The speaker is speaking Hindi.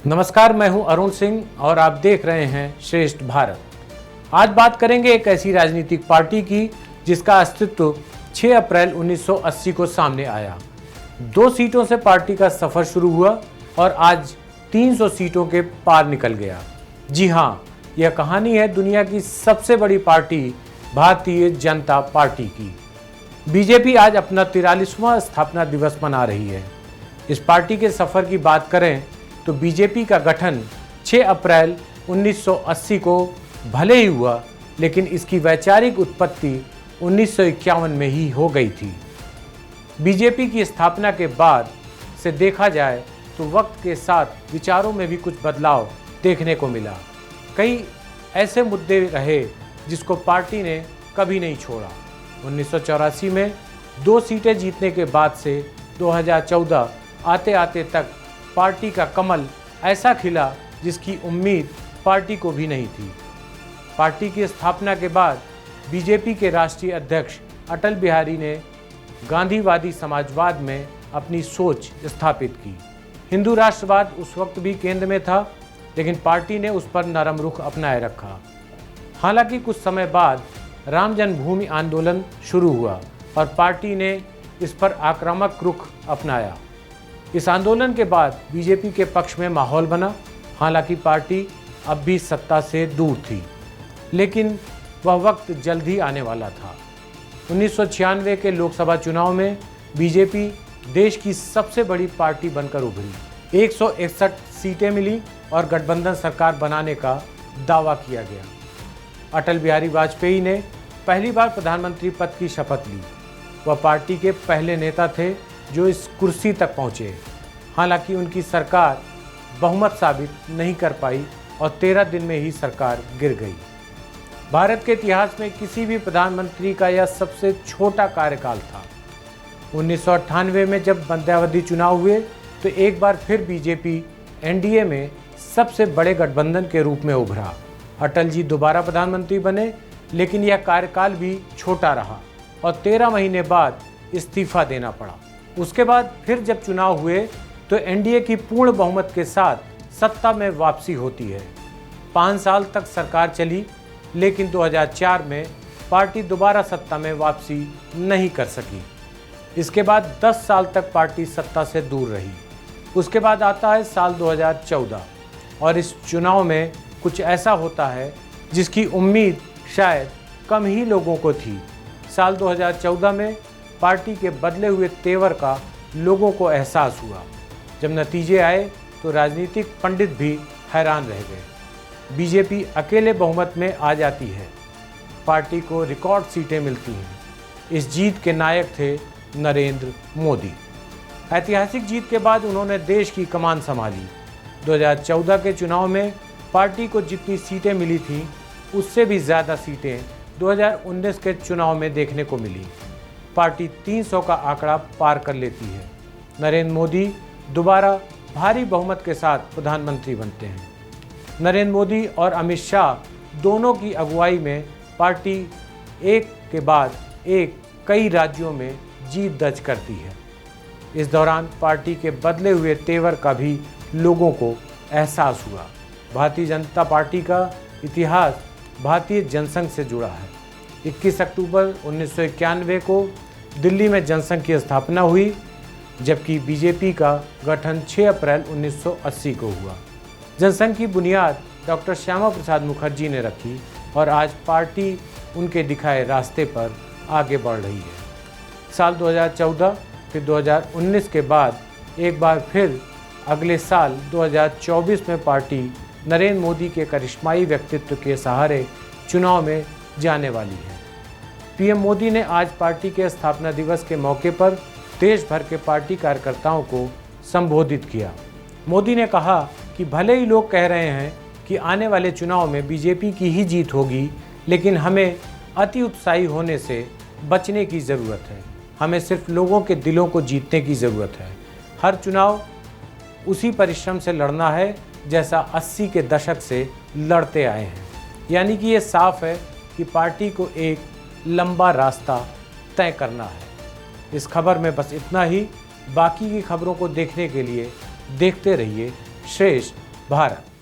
नमस्कार, मैं हूं अरुण सिंह और आप देख रहे हैं श्रेष्ठ भारत। आज बात करेंगे एक ऐसी राजनीतिक पार्टी की जिसका अस्तित्व 6 अप्रैल 1980 को सामने आया। 2 सीटों से पार्टी का सफर शुरू हुआ और आज 300 सीटों के पार निकल गया। जी हां, यह कहानी है दुनिया की सबसे बड़ी पार्टी भारतीय जनता पार्टी की। बीजेपी आज अपना 43वां स्थापना दिवस मना रही है। इस पार्टी के सफर की बात करें तो बीजेपी का गठन 6 अप्रैल 1980 को भले ही हुआ, लेकिन इसकी वैचारिक उत्पत्ति 1951 में ही हो गई थी। बीजेपी की स्थापना के बाद से देखा जाए तो वक्त के साथ विचारों में भी कुछ बदलाव देखने को मिला। कई ऐसे मुद्दे रहे जिसको पार्टी ने कभी नहीं छोड़ा। 1984 में 2 सीटें जीतने के बाद से 2014 आते आते तक पार्टी का कमल ऐसा खिला जिसकी उम्मीद पार्टी को भी नहीं थी। पार्टी की स्थापना के बाद बीजेपी के राष्ट्रीय अध्यक्ष अटल बिहारी ने गांधीवादी समाजवाद में अपनी सोच स्थापित की। हिंदू राष्ट्रवाद उस वक्त भी केंद्र में था, लेकिन पार्टी ने उस पर नरम रुख अपनाए रखा। हालांकि कुछ समय बाद राम जन्मभूमि आंदोलन शुरू हुआ और पार्टी ने इस पर आक्रामक रुख अपनाया। इस आंदोलन के बाद बीजेपी के पक्ष में माहौल बना। हालांकि पार्टी अब भी सत्ता से दूर थी, लेकिन वह वक्त जल्द ही आने वाला था। 1996 के लोकसभा चुनाव में बीजेपी देश की सबसे बड़ी पार्टी बनकर उभरी। 161 सीटें मिली और गठबंधन सरकार बनाने का दावा किया गया। अटल बिहारी वाजपेयी ने पहली बार प्रधानमंत्री पद की शपथ ली। वह पार्टी के पहले नेता थे जो इस कुर्सी तक पहुंचे। हालांकि उनकी सरकार बहुमत साबित नहीं कर पाई और 13 दिन में ही सरकार गिर गई। भारत के इतिहास में किसी भी प्रधानमंत्री का यह सबसे छोटा कार्यकाल था। 1998 में जब मध्यावधि चुनाव हुए तो एक बार फिर बीजेपी एनडीए में सबसे बड़े गठबंधन के रूप में उभरा। अटल जी दोबारा प्रधानमंत्री बने, लेकिन यह कार्यकाल भी छोटा रहा और 13 महीने बाद इस्तीफा देना पड़ा। उसके बाद फिर जब चुनाव हुए तो एनडीए की पूर्ण बहुमत के साथ सत्ता में वापसी होती है। 5 साल तक सरकार चली, लेकिन 2004 में पार्टी दोबारा सत्ता में वापसी नहीं कर सकी। इसके बाद 10 साल तक पार्टी सत्ता से दूर रही। उसके बाद आता है साल 2014 और इस चुनाव में कुछ ऐसा होता है जिसकी उम्मीद शायद कम ही लोगों को थी। साल 2014 में पार्टी के बदले हुए तेवर का लोगों को एहसास हुआ। जब नतीजे आए तो राजनीतिक पंडित भी हैरान रह गए। बीजेपी अकेले बहुमत में आ जाती है। पार्टी को रिकॉर्ड सीटें मिलती हैं। इस जीत के नायक थे नरेंद्र मोदी। ऐतिहासिक जीत के बाद उन्होंने देश की कमान संभाली। 2014 के चुनाव में पार्टी को जितनी सीटें मिली थीं, उससे भी ज़्यादा सीटें 2019 के चुनाव में देखने को मिली। पार्टी 300 का आंकड़ा पार कर लेती है। नरेंद्र मोदी दोबारा भारी बहुमत के साथ प्रधानमंत्री बनते हैं। नरेंद्र मोदी और अमित शाह दोनों की अगुवाई में पार्टी एक के बाद एक कई राज्यों में जीत दर्ज करती है। इस दौरान पार्टी के बदले हुए तेवर का भी लोगों को एहसास हुआ। भारतीय जनता पार्टी का इतिहास भारतीय जनसंघ से जुड़ा है। 21 अक्टूबर 1991 को दिल्ली में जनसंघ की स्थापना हुई, जबकि बीजेपी का गठन 6 अप्रैल 1980 को हुआ। जनसंघ की बुनियाद डॉक्टर श्यामा प्रसाद मुखर्जी ने रखी और आज पार्टी उनके दिखाए रास्ते पर आगे बढ़ रही है। साल 2014 फिर 2019 के बाद एक बार फिर अगले साल 2024 में पार्टी नरेंद्र मोदी के करिश्माई व्यक्तित्व के सहारे चुनाव में जाने वाली है। पीएम मोदी ने आज पार्टी के स्थापना दिवस के मौके पर देश भर के पार्टी कार्यकर्ताओं को संबोधित किया। मोदी ने कहा कि भले ही लोग कह रहे हैं कि आने वाले चुनाव में बीजेपी की ही जीत होगी, लेकिन हमें अति उत्साही होने से बचने की ज़रूरत है। हमें सिर्फ लोगों के दिलों को जीतने की ज़रूरत है। हर चुनाव उसी परिश्रम से लड़ना है जैसा 80 के दशक से लड़ते आए हैं। यानी कि ये साफ है कि पार्टी को एक लंबा रास्ता तय करना है। इस खबर में बस इतना ही। बाकी की खबरों को देखने के लिए देखते रहिए श्रेष्ठ भारत।